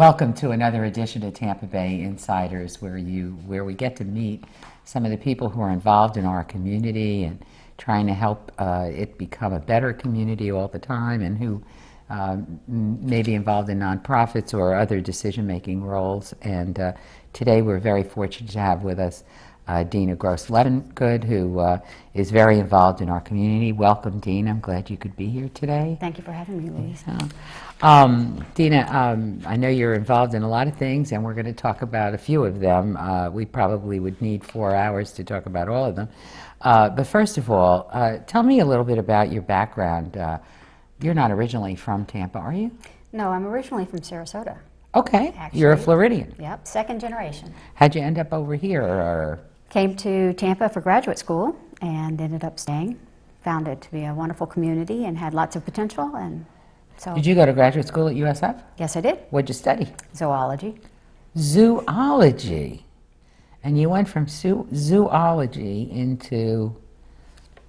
Welcome to another edition of Tampa Bay Insiders, where we get to meet some of the people who are involved in our community and trying to help it become a better community all the time, and who may be involved in nonprofits or other decision-making roles. And today we're very fortunate to have with us Dena Leavengood, who is very involved in our community. Welcome, Dena. I'm glad you could be here today. Thank you for having me, Louise. Dena, I know you're involved in a lot of things, and we're going to talk about a few of them. We probably would need 4 hours to talk about all of them. But first of all, tell me a little bit about your background. You're not originally from Tampa, are you? No, I'm originally from Sarasota. Okay, Actually, you're a Floridian. Yep, second generation. How'd you end up over here? Or? Came to Tampa for graduate school and ended up staying. Found it to be a wonderful community and had lots of potential. And so. Did you go to graduate school at USF? Yes, I did. What'd you study? Zoology. Zoology. And you went from zoology into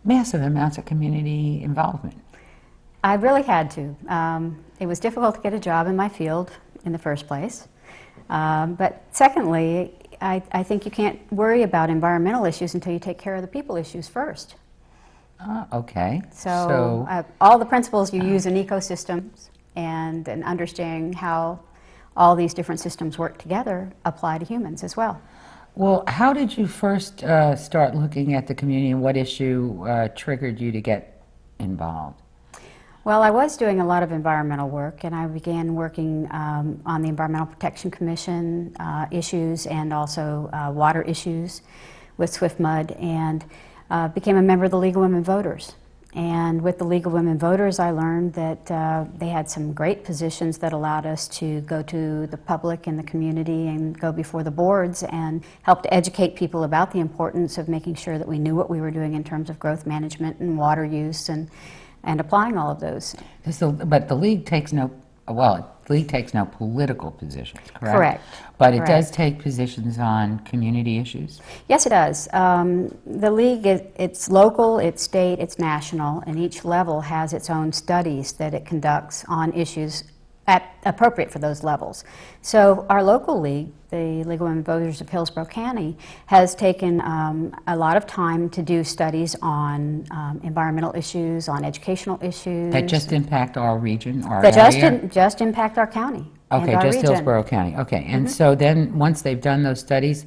massive amounts of community involvement. I really had to. It was difficult to get a job in my field in the first place. But secondly, I think you can't worry about environmental issues until you take care of the people issues first. Okay. So all the principles you use in ecosystems and understanding how all these different systems work together apply to humans as well. Well, how did you first start looking at the community, and what issue triggered you to get involved? Well, I was doing a lot of environmental work, and I began working on the Environmental Protection Commission issues and also water issues with Swift Mud, and became a member of the League of Women Voters. And with the League of Women Voters, I learned that they had some great positions that allowed us to go to the public and the community and go before the boards and help to educate people about the importance of making sure that we knew what we were doing in terms of growth management and water use and applying all of those. But the League takes no political positions, correct? Correct. But it does take positions on community issues? Yes, it does. The League, it's local, it's state, it's national, and each level has its own studies that it conducts on issues appropriate for those levels. So our local league, the League of Women Voters of Hillsborough County, has taken a lot of time to do studies on environmental issues, on educational issues. That just impact our region, our that area? just impact our county. Okay, and our just region. Hillsborough County. Okay, and so then once they've done those studies,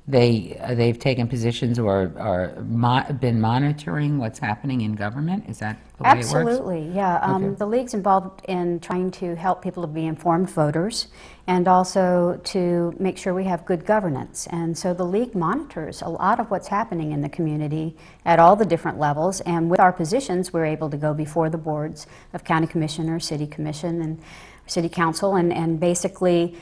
they've taken positions or been monitoring what's happening in government? Is that the way it works? Absolutely, yeah. Okay. The League's involved in trying to help people to be informed voters and also to make sure we have good governance. And so the League monitors a lot of what's happening in the community at all the different levels, and with our positions we're able to go before the boards of county commission or city commission and city council and basically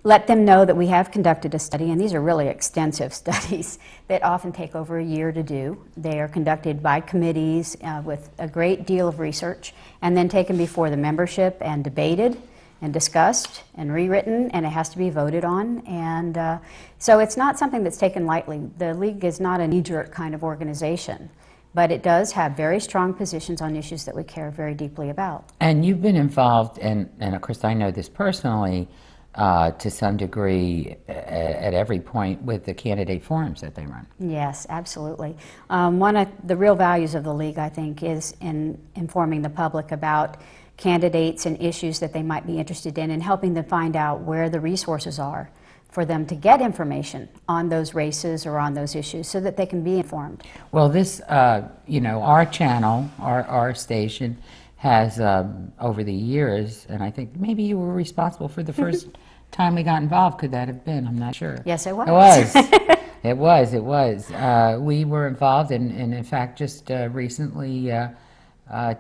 let them know that we have conducted a study, and these are really extensive studies that often take over a year to do. They are conducted by committees with a great deal of research and then taken before the membership and debated and discussed and rewritten, and it has to be voted on. And so it's not something that's taken lightly. The League is not a knee-jerk kind of organization, but it does have very strong positions on issues that we care very deeply about. And you've been involved, and of course I know this personally, to some degree at every point with the candidate forums that they run. Yes, absolutely. One of the real values of the League, I think, is in informing the public about candidates and issues that they might be interested in and helping them find out where the resources are for them to get information on those races or on those issues so that they can be informed. Well, this, our channel, our station, has over the years, and I think maybe you were responsible for the first time we got involved. Could that have been? I'm not sure. Yes, it was. It was. It was. We were involved, and in fact, just recently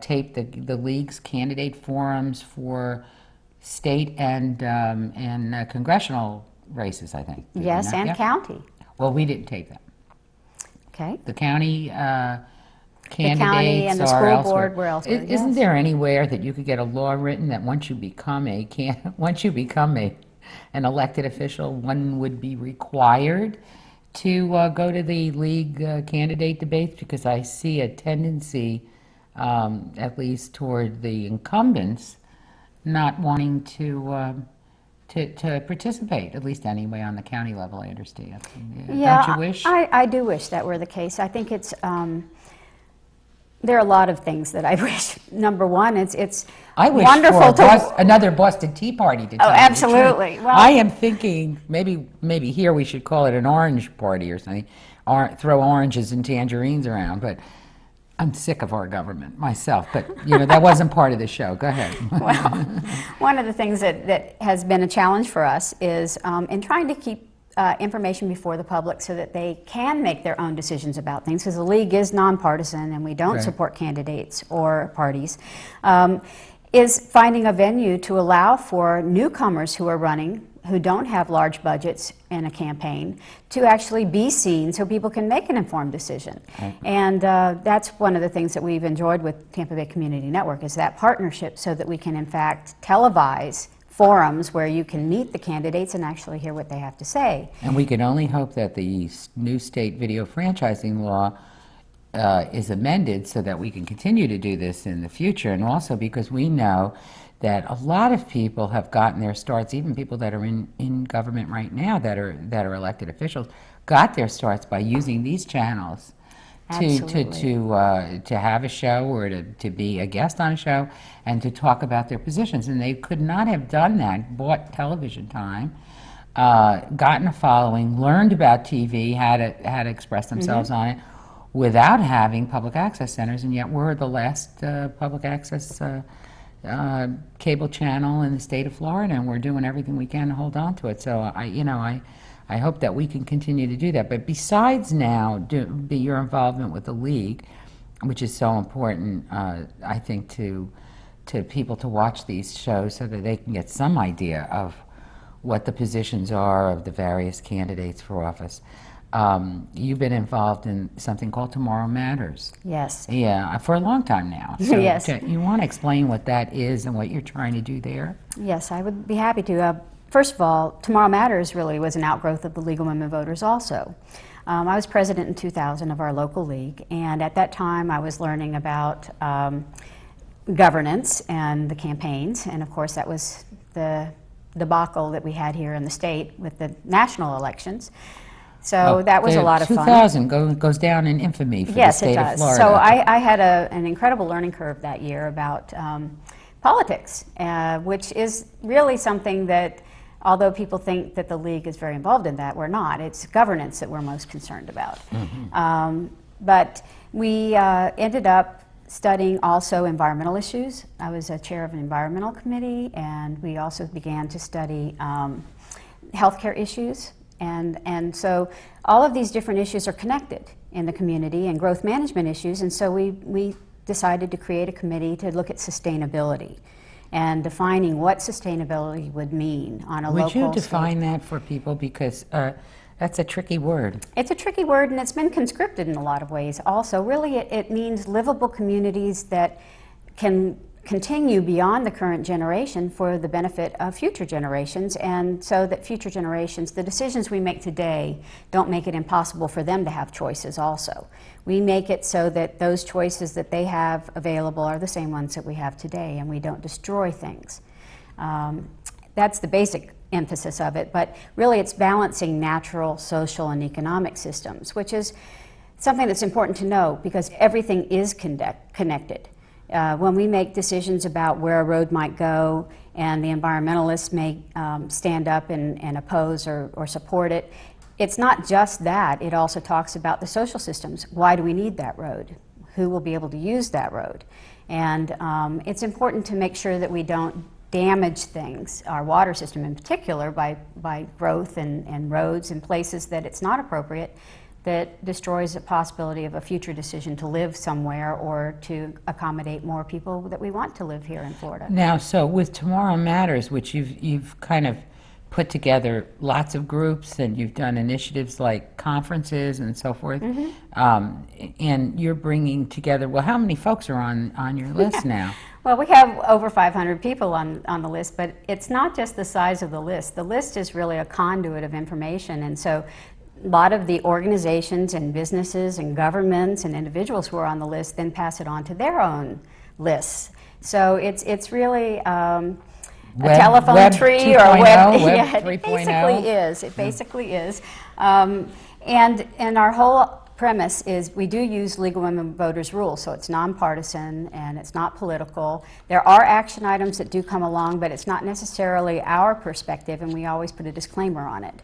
taped the League's candidate forums for state and congressional races, I think. Yes, and county. Well, we didn't tape them. Okay. The county candidates the county and the school elsewhere. board were elsewhere. Isn't there anywhere that you could get a law written that once you become an elected official, one would be required to go to the League candidate debates? Because I see a tendency, at least toward the incumbents, not wanting to to participate, at least anyway, on the county level, I understand. Yeah, Don't you wish? I do wish that were the case. I think it's, there are a lot of things that I wish. Number one, it's I wish wonderful for to... another Boston Tea Party to tell you the absolutely. truth. Well, I am thinking maybe here we should call it an orange party or something, or throw oranges and tangerines around, but I'm sick of our government myself, but that wasn't part of the show. Go ahead. Well, one of the things that has been a challenge for us is in trying to keep information before the public so that they can make their own decisions about things, because the league is nonpartisan and we don't Right. support candidates or parties, is finding a venue to allow for newcomers who are running, who don't have large budgets in a campaign, to actually be seen so people can make an informed decision. Right. And that's one of the things that we've enjoyed with Tampa Bay Community Network, is that partnership so that we can in fact televise forums where you can meet the candidates and actually hear what they have to say. And we can only hope that the new state video franchising law is amended so that we can continue to do this in the future, and also because we know that a lot of people have gotten their starts, even people that are in government right now that are elected officials, got their starts by using these channels to have a show or to be a guest on a show and to talk about their positions. And they could not have done that, bought television time, gotten a following, learned about TV, how to express themselves on it, without having public access centers. And yet we're the last public access cable channel in the state of Florida, and we're doing everything we can to hold on to it. So I hope that we can continue to do that. But besides now, your involvement with the league, which is so important, I think, to people to watch these shows so that they can get some idea of what the positions are of the various candidates for office. You've been involved in something called Tomorrow Matters. Yes. Yeah, for a long time now. So Yes. You want to explain what that is and what you're trying to do there? Yes, I would be happy to. First of all, Tomorrow Matters really was an outgrowth of the League of Women Voters also. I was president in 2000 of our local league, and at that time I was learning about governance and the campaigns, and of course that was the debacle that we had here in the state with the national elections. So that was a lot of fun. 2000 goes down in infamy for the state of Florida. Yes, it does. So I had an incredible learning curve that year about politics, which is really something that, although people think that the league is very involved in that, we're not. It's governance that we're most concerned about. Mm-hmm. But we ended up studying also environmental issues. I was a chair of an environmental committee, and we also began to study healthcare issues. And so all of these different issues are connected in the community, and growth management issues, and so we decided to create a committee to look at sustainability and defining what sustainability would mean on a local scale. Would you define that for people, because that's a tricky word. It's a tricky word, and it's been conscripted in a lot of ways also. Really, it means livable communities that can continue beyond the current generation for the benefit of future generations, and so that future generations, the decisions we make today don't make it impossible for them to have choices also. We make it so that those choices that they have available are the same ones that we have today, and we don't destroy things. That's the basic emphasis of it, but really it's balancing natural, social, and economic systems, which is something that's important to know because everything is connected. When we make decisions about where a road might go, and the environmentalists may stand up and oppose or support it, it's not just that. It also talks about the social systems. Why do we need that road? Who will be able to use that road? And it's important to make sure that we don't damage things, our water system in particular, by growth and roads in places that it's not appropriate, that destroys the possibility of a future decision to live somewhere or to accommodate more people that we want to live here in Florida. Now, so with Tomorrow Matters, which you've kind of put together lots of groups, and you've done initiatives like conferences and so forth, and you're bringing together, well, how many folks are on your list now? Well, we have over 500 people on the list, but it's not just the size of the list. The list is really a conduit of information, and so a lot of the organizations and businesses and governments and individuals who are on the list then pass it on to their own lists. So it's really Web- telephone Web tree or 2.0, web. Web Yeah, it 3.0? basically is. It basically is. And our whole premise is we do use League of Women Voters rules, so it's nonpartisan and it's not political. There are action items that do come along, but it's not necessarily our perspective, and we always put a disclaimer on it.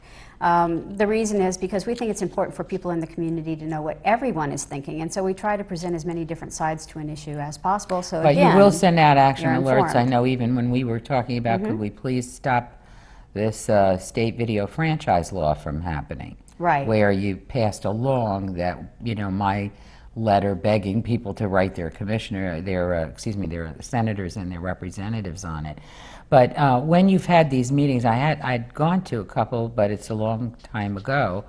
The reason is because we think it's important for people in the community to know what everyone is thinking, and so we try to present as many different sides to an issue as possible. So But again, you will send out action you're alerts. I informed. know even when we were talking about, could we please stop this state video franchise law from happening? Right. Where you passed along that, you know, my letter begging people to write their commissioner, their senators and their representatives on it. But when you've had these meetings, I'd gone to a couple, but it's a long time ago,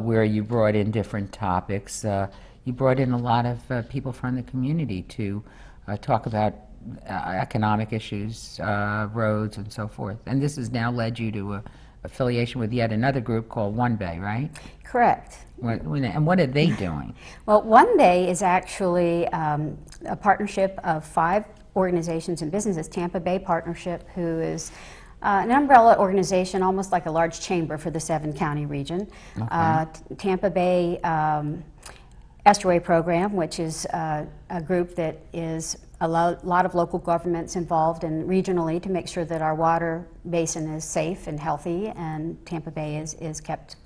where you brought in different topics. You brought in a lot of people from the community to talk about economic issues, roads, and so forth. And this has now led you to a affiliation with yet another group called One Bay, right? Correct. And what are they doing? Well, One Bay is actually a partnership of 5 organizations and businesses. Tampa Bay Partnership, who is an umbrella organization, almost like a large chamber for the 7-county region. Okay. Tampa Bay Estuary Program, which is a group that is a lot of local governments involved and regionally to make sure that our water basin is safe and healthy, and Tampa Bay is kept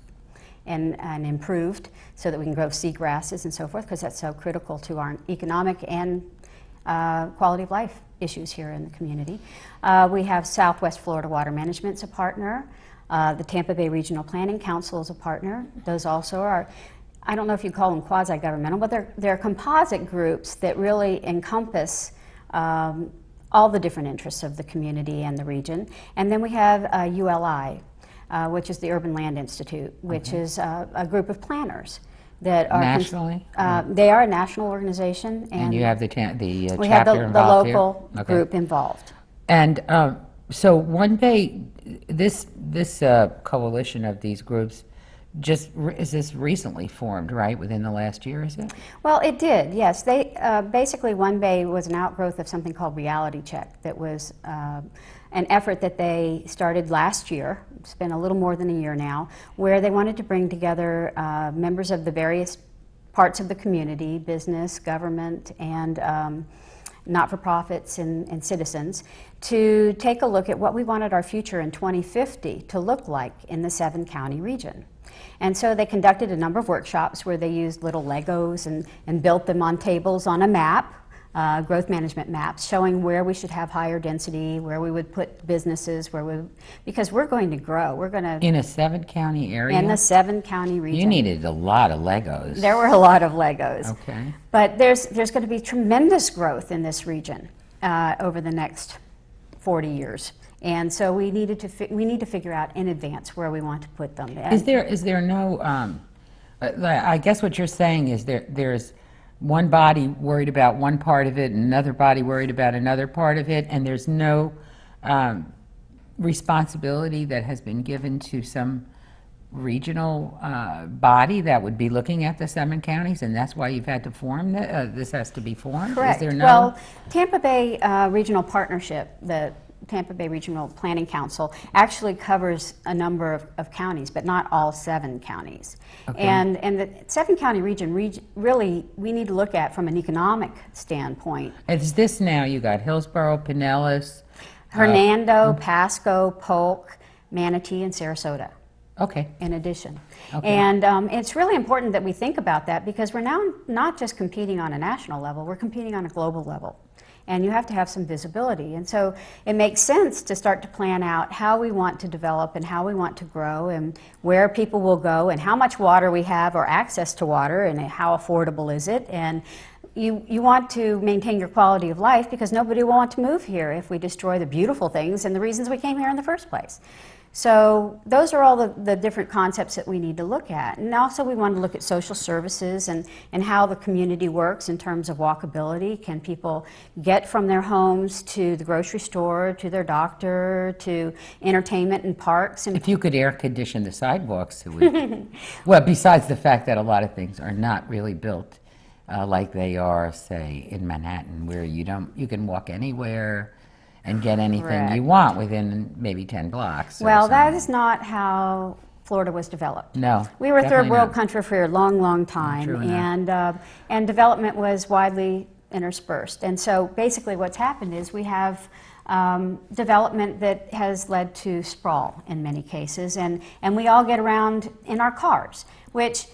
and improved so that we can grow seagrasses and so forth, because that's so critical to our economic and quality of life issues here in the community. We have Southwest Florida Water Management's a partner. The Tampa Bay Regional Planning Council is a partner. Those also are, I don't know if you call them quasi-governmental, but they're composite groups that really encompass all the different interests of the community and the region. And then we have ULI, which is the Urban Land Institute, which is a group of planners that are Nationally? They are a national organization, And you have the we have chapter the involved here? local Okay. group involved. And so One Bay, this coalition of these groups, is this recently formed, right? Within the last year, is it? Well, it did, yes. They basically, One Bay was an outgrowth of something called Reality Check. That was an effort that they started last year. It's been a little more than a year now, where they wanted to bring together members of the various parts of the community, business, government, and not-for-profits and citizens, to take a look at what we wanted our future in 2050 to look like in the 7-county region. And so they conducted a number of workshops where they used little Legos and built them on tables on a map, growth management maps, showing where we should have higher density, where we would put businesses, because we're going to grow. We're going to... In a 7-county area? In the 7-county region. You needed a lot of Legos. There were a lot of Legos. Okay. But there's going to be tremendous growth in this region over the next 40 years. And so we need to figure out in advance where we want to put them. Is there no, I guess what you're saying is there's one body worried about one part of it and another body worried about another part of it, and there's no responsibility that has been given to some regional body that would be looking at the 7 counties, and that's why you've had to form this has to be formed? Correct. Is there no... Well, Tampa Bay Regional Partnership, the Tampa Bay Regional Planning Council, actually covers a number of counties, but not all 7 counties. Okay. And the 7-county region really we need to look at from an economic standpoint. It's this now, you got Hillsborough, Pinellas... Hernando, Pasco, Polk, Manatee, and Sarasota. Okay. In addition. Okay. And it's really important that we think about that, because we're now not just competing on a national level, we're competing on a global level. And you have to have some visibility. And so it makes sense to start to plan out how we want to develop and how we want to grow and where people will go and how much water we have or access to water and how affordable is it. And you want to maintain your quality of life, because nobody will want to move here if we destroy the beautiful things and the reasons we came here in the first place. So those are all the different concepts that we need to look at. And also we want to look at social services and how the community works in terms of walkability. Can people get from their homes to the grocery store, to their doctor, to entertainment and parks? And if you could air condition the sidewalks, it would... Well, besides the fact that a lot of things are not really built like they are, say, in Manhattan, where you can walk anywhere. and get anything you Correct. want within maybe 10 blocks. Or Well, that something. is not how Florida was developed. No, We were a third definitely world not. country for a long, long time, true enough. and development was widely interspersed. And so basically what's happened is we have development that has led to sprawl in many cases, and we all get around in our cars, which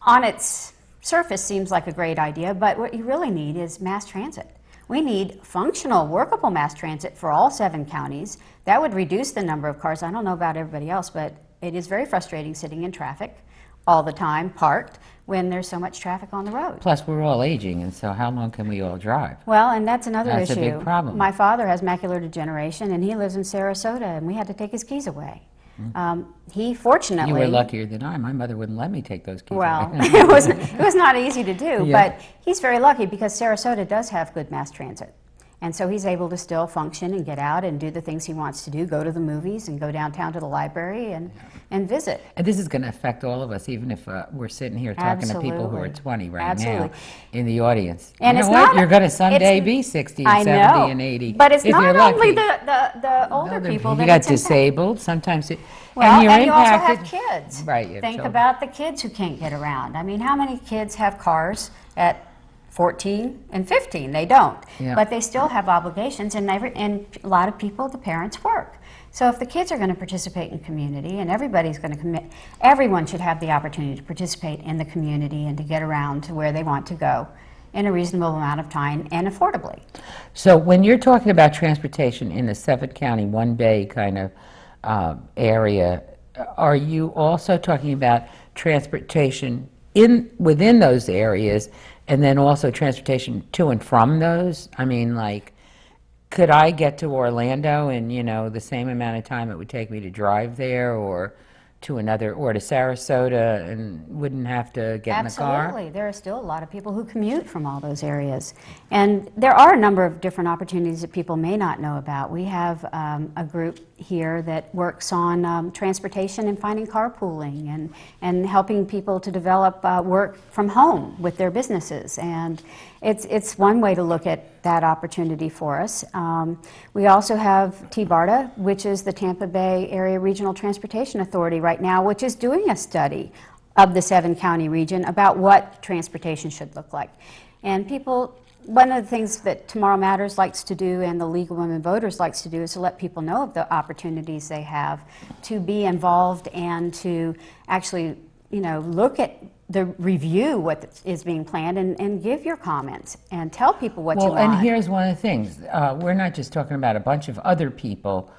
on its surface seems like a great idea, but what you really need is mass transit. We need functional, workable mass transit for all 7 counties. That would reduce the number of cars. I don't know about everybody else, but it is very frustrating sitting in traffic all the time, parked, when there's so much traffic on the road. Plus, we're all aging, and so how long can we all drive? Well, and that's another That's issue. a big problem. My father has macular degeneration, and he lives in Sarasota, and we had to take his keys away. He fortunately... You were luckier than I. My mother wouldn't let me take those keys Well, away. it was not easy to do, Yeah. but he's very lucky because Sarasota does have good mass transit. And so he's able to still function and get out and do the things he wants to do, go to the movies and go downtown to the library and visit. And this is going to affect all of us, even if we're sitting here talking to people who are Absolutely. 20 right Absolutely. now in the audience. And you it's know what? not- You're going to someday it's- be 60 I and 70 know, and 80. but it's if not you're only lucky. the older people You that got it's impacting. disabled, sometimes it, Well, and you're and you also impacted. have kids. Right, you have Think children. about the kids who can't get around. I mean, how many kids have cars at 14 and 15? They don't. Yeah. But they still have obligations, and a lot of people, the parents, work. So if the kids are going to participate in community, and everybody's going to commit, everyone should have the opportunity to participate in the community and to get around to where they want to go in a reasonable amount of time and affordably. So when you're talking about transportation in the 7-county, 1-bay kind of area, are you also talking about transportation within those areas, and then also transportation to and from those? I mean, like, could I get to Orlando in, the same amount of time it would take me to drive there, or to Sarasota, and wouldn't have to get in the car? Absolutely. There are still a lot of people who commute from all those areas. And there are a number of different opportunities that people may not know about. We have a group here that works on transportation and finding carpooling and helping people to develop work from home with their businesses. And it's one way to look at that opportunity for us. We also have TBARTA, which is the Tampa Bay Area Regional Transportation Authority right now, which is doing a study of the 7-county region about what transportation should look like. And one of the things that Tomorrow Matters likes to do, and the League of Women Voters likes to do, is to let people know of the opportunities they have to be involved and to actually, look at review what is being planned and give your comments and tell people what you want. Well, and here's one of the things. We're not just talking about a bunch of other people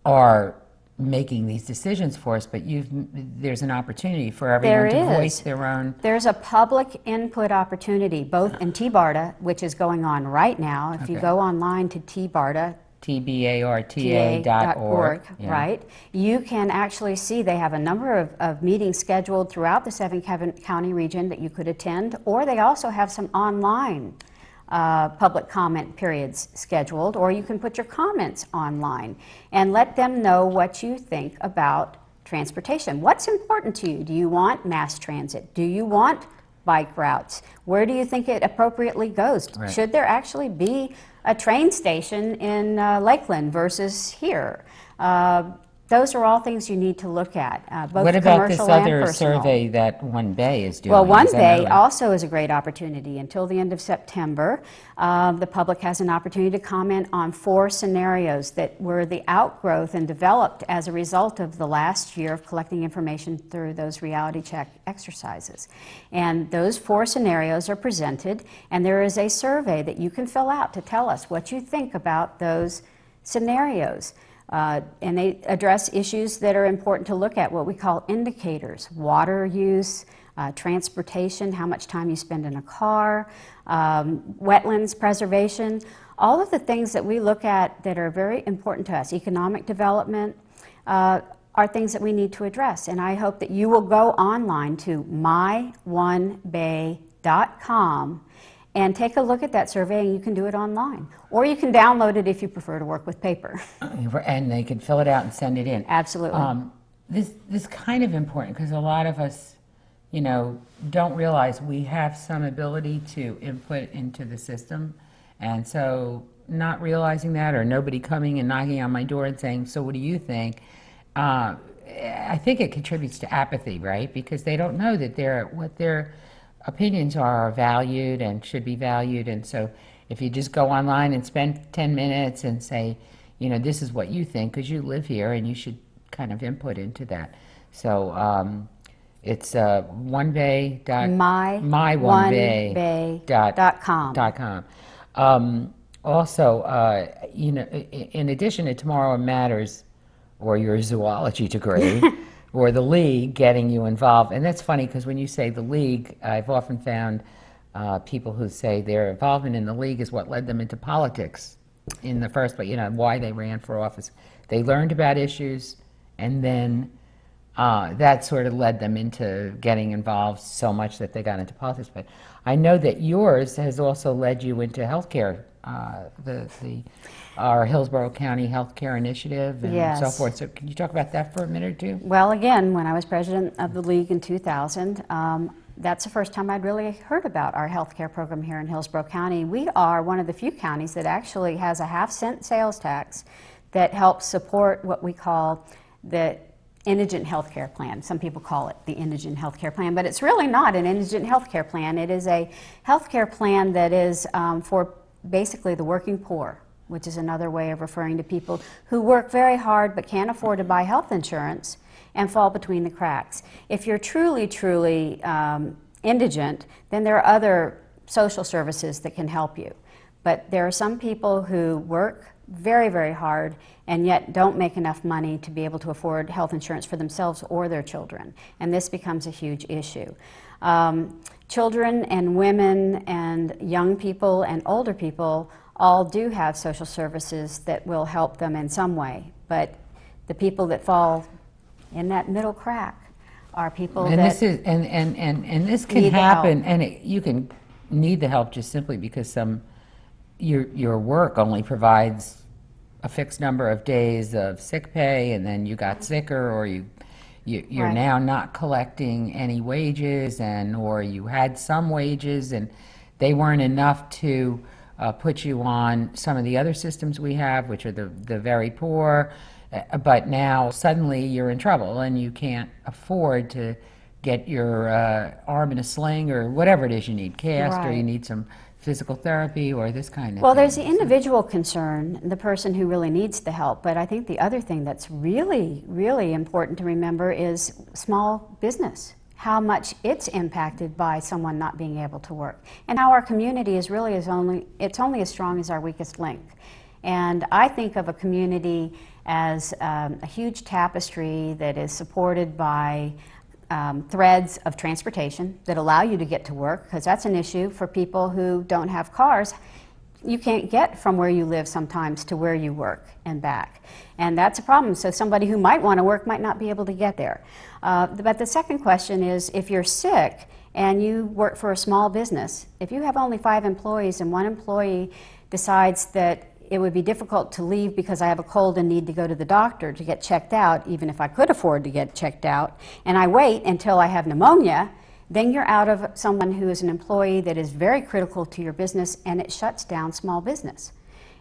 are making these decisions for us, but there's an opportunity for everyone to voice their own. There's a public input opportunity, both in TBARTA, which is going on right now. If you Okay. go online to TBARTA, TBARTA.org. Yeah. right? You can actually see they have a number of meetings scheduled throughout the 7-county region that you could attend, or they also have some online public comment periods scheduled, or you can put your comments online and let them know what you think about transportation. What's important to you? Do you want mass transit? Do you want bike routes? Where do you think it appropriately goes? Right. Should there actually be a train station in Lakeland versus here? Those are all things you need to look at, both What about this commercial and other personal. survey that 1-bay is doing? Well, Is that 1-bay another- also is a great opportunity. Until the end of September, the public has an opportunity to comment on 4 scenarios that were the outgrowth and developed as a result of the last year of collecting information through those reality check exercises. And those 4 scenarios are presented, and there is a survey that you can fill out to tell us what you think about those scenarios. And they address issues that are important to look at, what we call indicators: water use, transportation, how much time you spend in a car, wetlands preservation, all of the things that we look at that are very important to us. Economic development are things that we need to address. And I hope that you will go online to my1bay.com and take a look at that survey, and you can do it online. Or you can download it if you prefer to work with paper. And they can fill it out and send it in. Absolutely. This is kind of important because a lot of us, don't realize we have some ability to input into the system. And so not realizing that, or nobody coming and knocking on my door and saying, so what do you think? I think it contributes to apathy, right? Because they don't know that what their opinions are valued and should be valued. And so if you just go online and spend 10 minutes and say, you know, this is what you think, because you live here and you should kind of input into that. So it's onebay dot my1bay.com. Also, you know, in addition to Tomorrow Matters, or your zoology degree, or the league getting you involved, and that's funny because when you say the league, I've often found people who say their involvement in the league is what led them into politics in the first place, you know, why they ran for office. They learned about issues, and then that sort of led them into getting involved so much that they got into politics. But I know that yours has also led you into healthcare, our Hillsborough County Healthcare Initiative and Yes. so forth. So can you talk about that for a minute or two? Well, again, when I was president of the league in 2000, that's the first time I'd really heard about our healthcare program here in Hillsborough County. We are one of the few counties that actually has a half-cent sales tax that helps support what we call the indigent healthcare plan. Some people call it the indigent healthcare plan, but it's really not an indigent healthcare plan. It is a healthcare plan that is for basically the working poor, which is another way of referring to people who work very hard but can't afford to buy health insurance and fall between the cracks. If you're truly indigent, then there are other social services that can help you. But there are some people who work very, very hard and yet don't make enough money to be able to afford health insurance for themselves or their children. And this becomes a huge issue. Children and women and young people and older people all do have social services that will help them in some way. But the people that fall in that middle crack are people And that this is and this can need the happen, help. and you can need the help just simply because your work only provides a fixed number of days of sick pay, and then you got sicker, or you're Right. now not collecting any wages, or you had some wages and they weren't enough to put you on some of the other systems we have, which are the very poor. But now suddenly you're in trouble and you can't afford to get your arm in a sling or whatever it is you need, cast, or you Right. need some physical therapy or this kind of Well, thing. there's the individual concern, the person who really needs the help, but I think the other thing that's really, really important to remember is small business, how much it's impacted by someone not being able to work, and how our community is really it's only as strong as our weakest link. And I think of a community as a huge tapestry that is supported by threads of transportation that allow you to get to work, because that's an issue for people who don't have cars. You can't get from where you live sometimes to where you work and back. And that's a problem. So somebody who might want to work might not be able to get there. But the second question is, if you're sick and you work for a small business, if you have only 5 employees and one employee decides that it would be difficult to leave because I have a cold and need to go to the doctor to get checked out, even if I could afford to get checked out, and I wait until I have pneumonia, then you're out of someone who is an employee that is very critical to your business, and it shuts down small business.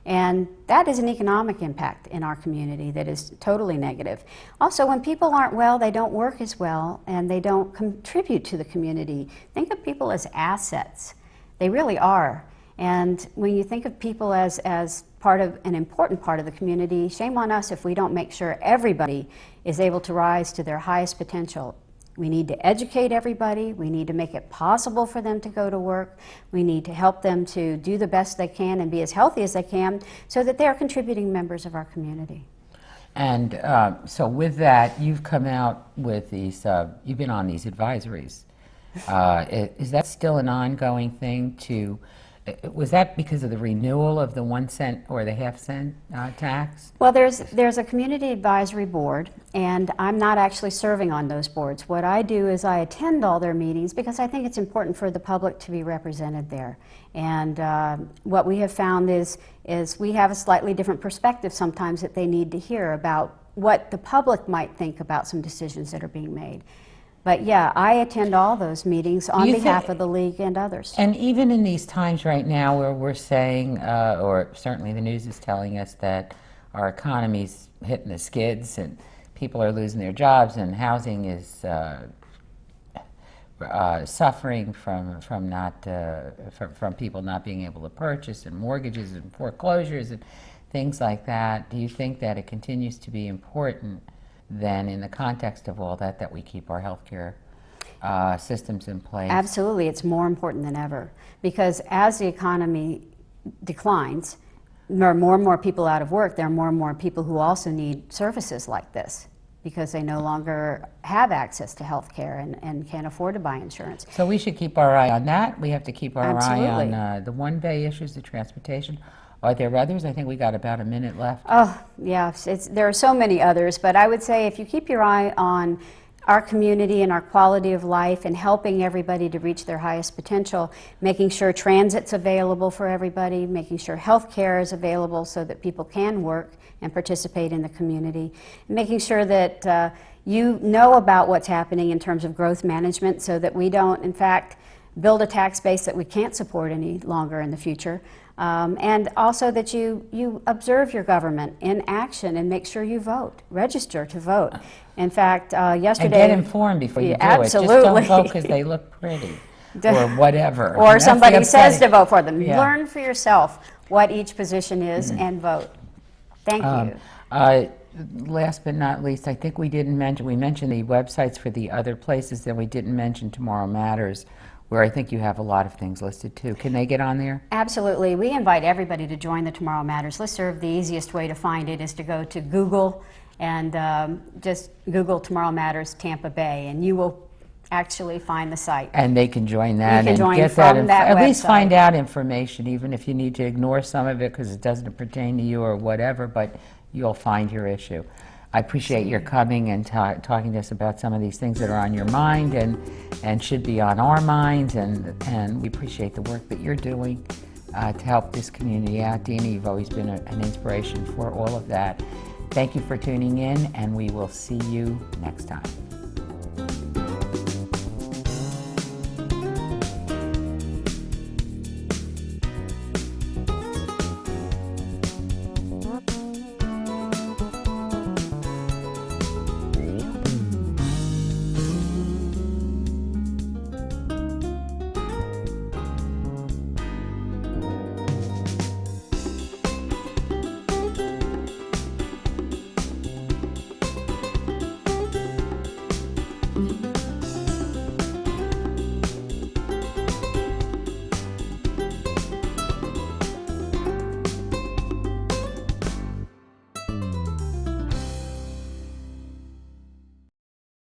And that is an economic impact in our community that is totally negative. Also, when people aren't well, they don't work as well, and they don't contribute to the community. Think of people as assets. They really are. And when you think of people as part of an important part of the community, shame on us if we don't make sure everybody is able to rise to their highest potential. We need to educate everybody. We need to make it possible for them to go to work. We need to help them to do the best they can and be as healthy as they can so that they're contributing members of our community. And so with that, you've come out with these, you've been on these advisories. Is that still an ongoing thing was that because of the renewal of the 1 cent or the half-cent tax? Well, there's a community advisory board, and I'm not actually serving on those boards. What I do is I attend all their meetings because I think it's important for the public to be represented there. And what we have found is we have a slightly different perspective sometimes that they need to hear about what the public might think about some decisions that are being made. But yeah, I attend all those meetings on You behalf thi- of the league and others. And even in these times right now where we're saying, or certainly the news is telling us that our economy's hitting the skids and people are losing their jobs and housing is suffering from not from people not being able to purchase, and mortgages and foreclosures and things like that, do you think that it continues to be important then, in the context of all that, that we keep our healthcare systems in place? Absolutely, it's more important than ever, because as the economy declines, there are more and more people out of work. There are more and more people who also need services like this, because they no longer have access to health care and can't afford to buy insurance. So we should keep our eye on that. We have to keep our Absolutely. eye on the one-way issues, the transportation. Are there others? I think we got about a minute left. Oh, yeah, there are so many others, but I would say if you keep your eye on our community and our quality of life and helping everybody to reach their highest potential, making sure transit's available for everybody, making sure health care is available so that people can work and participate in the community, making sure that you know about what's happening in terms of growth management so that we don't, in fact, build a tax base that we can't support any longer in the future. And also that you observe your government in action and make sure you vote, register to vote. In fact, yesterday... And get informed before you do Absolutely. it. Just don't vote because they look pretty or whatever. Or That's somebody the says to upsetting- vote for them. Yeah. Learn for yourself what each position is and vote. Thank you. Last but not least, I think we mentioned the websites for the other places, and we didn't mention Tomorrow Matters, where I think you have a lot of things listed too. Can they get on there? Absolutely. We invite everybody to join the Tomorrow Matters listserv. The easiest way to find it is to go to Google and just Google Tomorrow Matters Tampa Bay, and you will actually find the site. And they can join that can and join get from that at least website. find out information, even if you need to ignore some of it because it doesn't pertain to you or whatever, but you'll find your issue. I appreciate your coming and talking to us about some of these things that are on your mind and should be on our minds, and we appreciate the work that you're doing to help this community out. Dena, you've always been an inspiration for all of that. Thank you for tuning in, and we will see you next time.